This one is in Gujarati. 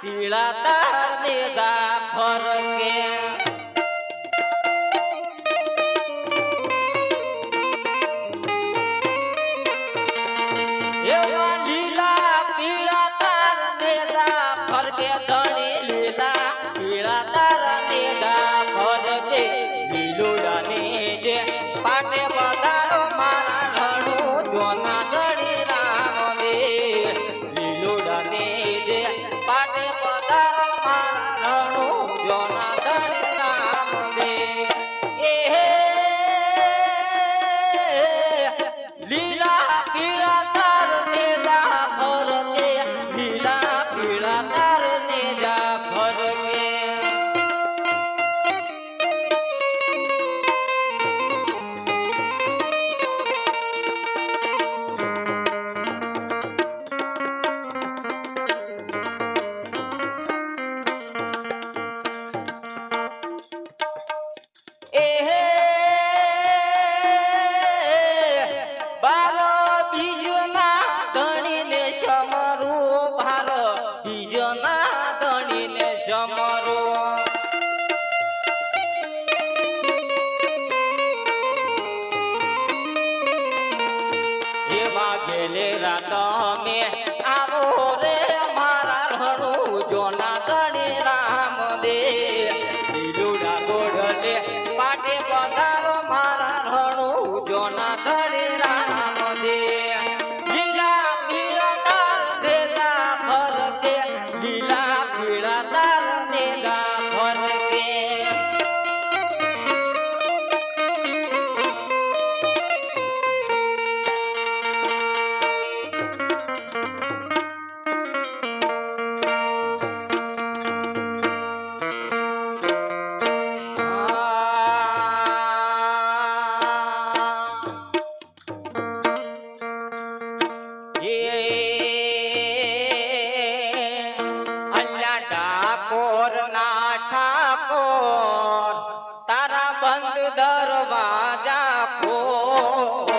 પીળા તાર ને જાફર કે એવા લીલા પીળા તાર ને જાફર કે ધણી લીલા પીળા તાર ને જાફર કે લીલુડા ને જે પાટે બધારો મારા રણું જોના ધણી રામ દે લીલુડા ને જે પાટે બધારો મારા રણું જોના ધણી રામ દે એ લીલા પીળા તાર ને જાફર કે લીલા પીળા તાર ને જાફર કે ગેલે રાત મે આવો રે મારા રણું જોના ધણી રામ દે લીલુડા ગોળલે પાટે પધારો મારા રણું જોના ધણી રામ દે લીલા પીળા તાર ને જાફર કે લીલા પીળા તાર ને જાફર કે ઠાકોર ના ઠાકોર તારા બંધ દરવાજા ખોલ